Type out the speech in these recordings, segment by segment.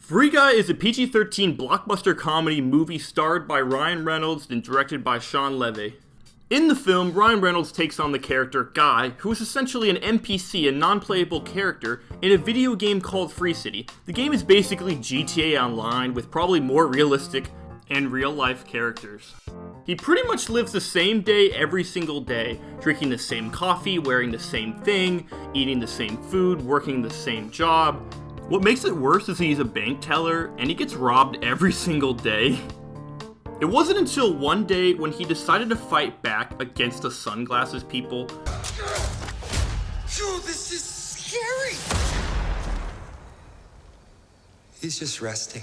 Free Guy is a PG-13 blockbuster comedy movie starred by Ryan Reynolds and directed by Shawn Levy. In the film, Ryan Reynolds takes on the character Guy, who is essentially an NPC, a non-playable character, in a video game called Free City. The game is basically GTA Online with probably more realistic and real-life characters. He pretty much lives the same day every single day, drinking the same coffee, wearing the same thing, eating the same food, working the same job. What makes it worse is he's a bank teller, and he gets robbed every single day. It wasn't until one day when he decided to fight back against the sunglasses people. Joe, this is scary! He's just resting.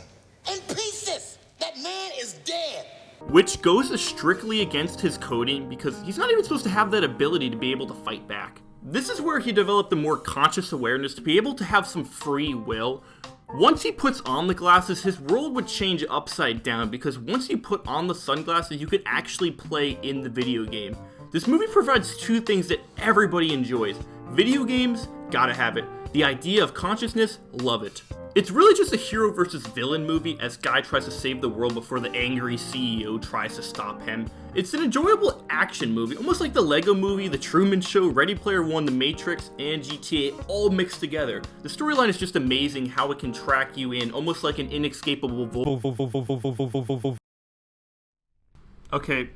In pieces! That man is dead! Which goes strictly against his coding because he's not even supposed to have that ability to be able to fight back. This is where he developed the more conscious awareness to be able to have some free will. Once he puts on the glasses, his world would change upside down because once you put on the sunglasses, you could actually play in the video game. This movie provides two things that everybody enjoys. Video games, gotta have it. The idea of consciousness, love it. It's really just a hero versus villain movie as Guy tries to save the world before the angry CEO tries to stop him. It's an enjoyable action movie, almost like the Lego Movie, The Truman Show, Ready Player One, The Matrix, and GTA all mixed together. The storyline is just amazing how it can track you in, almost like an inescapable Okay,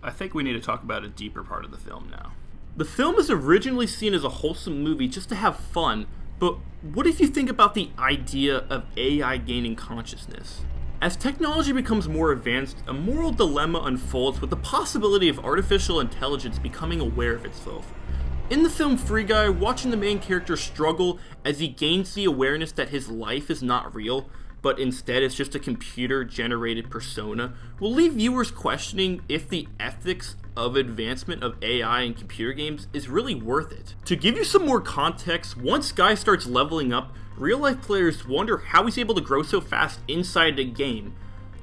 I think we need to talk about a deeper part of the film now. The film is originally seen as a wholesome movie just to have fun, but what if you think about the idea of AI gaining consciousness? As technology becomes more advanced, a moral dilemma unfolds with the possibility of artificial intelligence becoming aware of itself. In the film Free Guy, watching the main character struggle as he gains the awareness that his life is not real, but instead it's just a computer-generated persona, will leave viewers questioning if the ethics of advancement of AI in computer games is really worth it. To give you some more context, once Guy starts leveling up, real-life players wonder how he's able to grow so fast inside the game.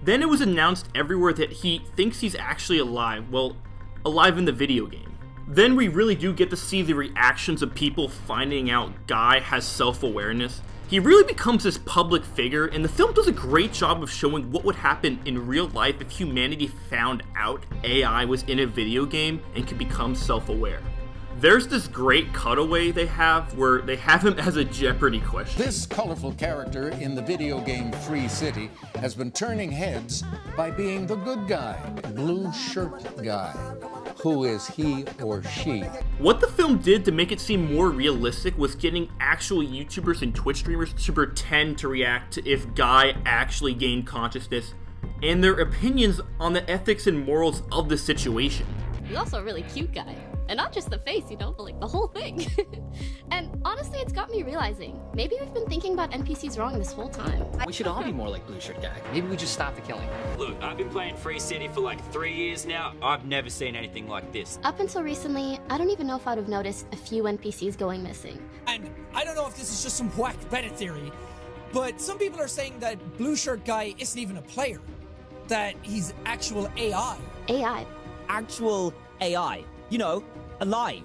Then it was announced everywhere that he thinks he's actually alive, well, alive in the video game. Then we really do get to see the reactions of people finding out Guy has self-awareness. He really becomes this public figure, and the film does a great job of showing what would happen in real life if humanity found out AI was in a video game and could become self-aware. There's this great cutaway they have where they have him as a Jeopardy question. This colorful character in the video game Free City has been turning heads by being the good guy, blue shirt guy. Who is he or she? What the film did to make it seem more realistic was getting actual YouTubers and Twitch streamers to pretend to react to if Guy actually gained consciousness and their opinions on the ethics and morals of the situation. He's also a really cute guy. And not just the face, but like the whole thing. And honestly, it's got me realizing, maybe we've been thinking about NPCs wrong this whole time. We should all be more like Blue Shirt Guy. Maybe we just stop the killing. Look, I've been playing Free City for like 3 years now. I've never seen anything like this. Up until recently, I don't even know if I'd have noticed a few NPCs going missing. And I don't know if this is just some whack Reddit theory, but some people are saying that Blue Shirt Guy isn't even a player. That he's actual AI. AI. Actual AI. You know, alive.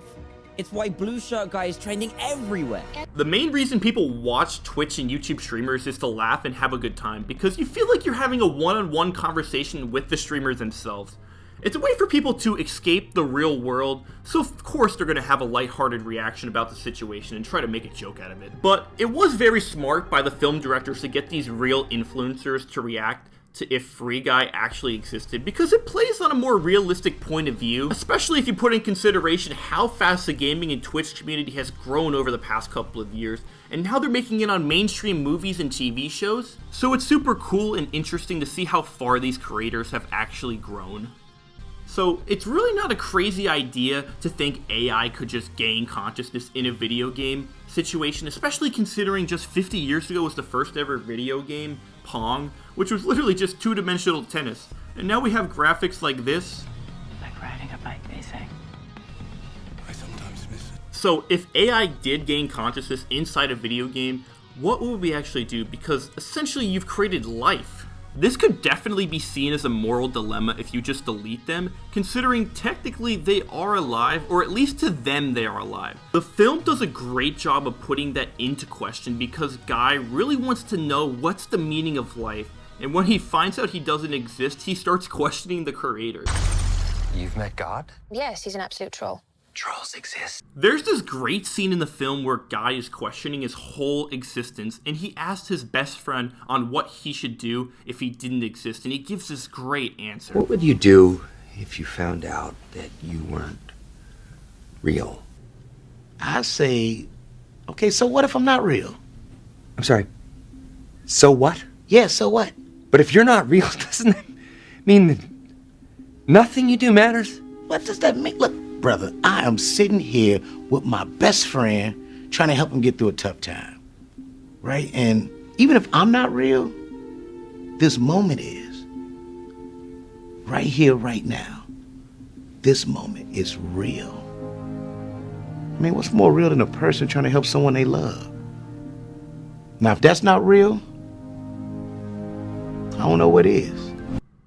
It's why Blue Shirt Guy is trending everywhere. The main reason people watch Twitch and YouTube streamers is to laugh and have a good time, because you feel like you're having a one-on-one conversation with the streamers themselves. It's a way for people to escape the real world, so of course they're going to have a lighthearted reaction about the situation and try to make a joke out of it. But it was very smart by the film directors to get these real influencers to react to if Free Guy actually existed, because it plays on a more realistic point of view, especially if you put in consideration how fast the gaming and Twitch community has grown over the past couple of years, and how they're making it on mainstream movies and TV shows. So it's super cool and interesting to see how far these creators have actually grown. So it's really not a crazy idea to think AI could just gain consciousness in a video game situation, especially considering just 50 years ago was the first ever video game, Pong, which was literally just two-dimensional tennis. And now we have graphics like this. Like riding a bike, they say. I sometimes miss it. So if AI did gain consciousness inside a video game, what would we actually do? Because essentially you've created life. This could definitely be seen as a moral dilemma if you just delete them, considering technically they are alive, or at least to them they are alive. The film does a great job of putting that into question because Guy really wants to know what's the meaning of life, and when he finds out he doesn't exist, he starts questioning the creator. You've met God? Yes, he's an absolute troll. Trolls exist. There's this great scene in the film where Guy is questioning his whole existence, and he asks his best friend on what he should do if he didn't exist, and he gives this great answer. What would you do if you found out that you weren't real? I say, okay, so what if I'm not real? I'm sorry. So what? Yeah, so what? But if you're not real, doesn't that mean that nothing you do matters? What does that mean? Look, brother, I am sitting here with my best friend trying to help him get through a tough time, right? And even if I'm not real, this moment is. Right here, right now. This moment is real. I mean, what's more real than a person trying to help someone they love? Now, if that's not real, I don't know what is.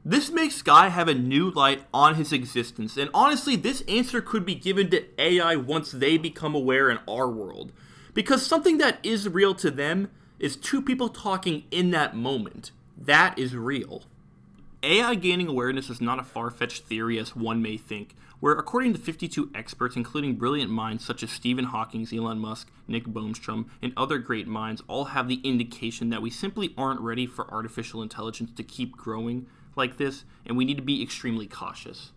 This makes Guy have a new light on his existence, and honestly, this answer could be given to AI once they become aware in our world. Because something that is real to them is two people talking in that moment. That is real. AI gaining awareness is not a far-fetched theory as one may think, where according to 52 experts, including brilliant minds such as Stephen Hawking, Elon Musk, Nick Bostrom, and other great minds, all have the indication that we simply aren't ready for artificial intelligence to keep growing like this, and we need to be extremely cautious.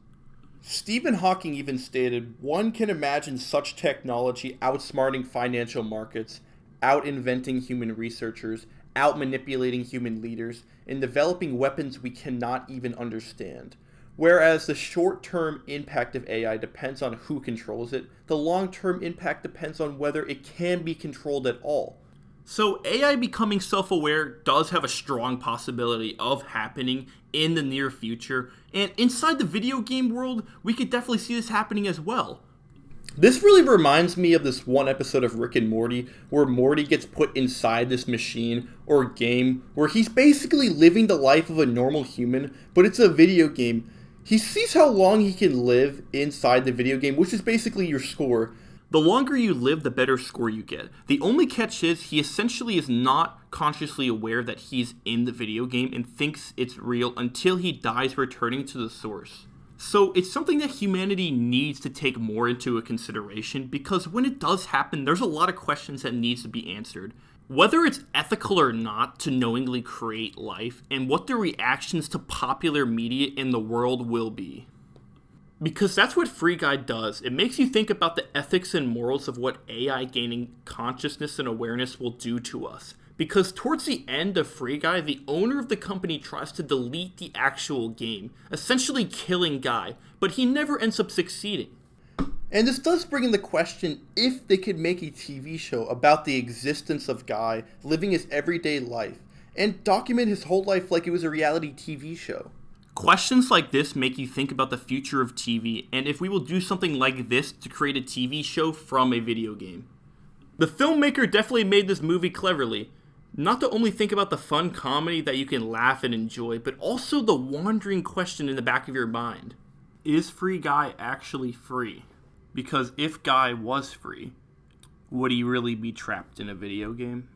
Stephen Hawking even stated, "One can imagine such technology outsmarting financial markets, out-inventing human researchers, out-manipulating human leaders, and developing weapons we cannot even understand. Whereas the short-term impact of AI depends on who controls it, the long-term impact depends on whether it can be controlled at all." So AI becoming self-aware does have a strong possibility of happening in the near future, and inside the video game world, we could definitely see this happening as well. This really reminds me of this one episode of Rick and Morty where Morty gets put inside this machine or game where he's basically living the life of a normal human, but it's a video game. He sees how long he can live inside the video game, which is basically your score. The longer you live, the better score you get. The only catch is he essentially is not consciously aware that he's in the video game and thinks it's real until he dies returning to the source. So it's something that humanity needs to take more into a consideration, because when it does happen, there's a lot of questions that needs to be answered. Whether it's ethical or not to knowingly create life, and what the reactions to popular media in the world will be. Because that's what Free Guy does. It makes you think about the ethics and morals of what AI gaining consciousness and awareness will do to us. Because towards the end of Free Guy, the owner of the company tries to delete the actual game, essentially killing Guy, but he never ends up succeeding. And this does bring in the question if they could make a TV show about the existence of Guy living his everyday life, and document his whole life like it was a reality TV show. Questions like this make you think about the future of TV, and if we will do something like this to create a TV show from a video game. The filmmaker definitely made this movie cleverly. Not to only think about the fun comedy that you can laugh and enjoy, but also the wandering question in the back of your mind. Is Free Guy actually free? Because if Guy was free, would he really be trapped in a video game?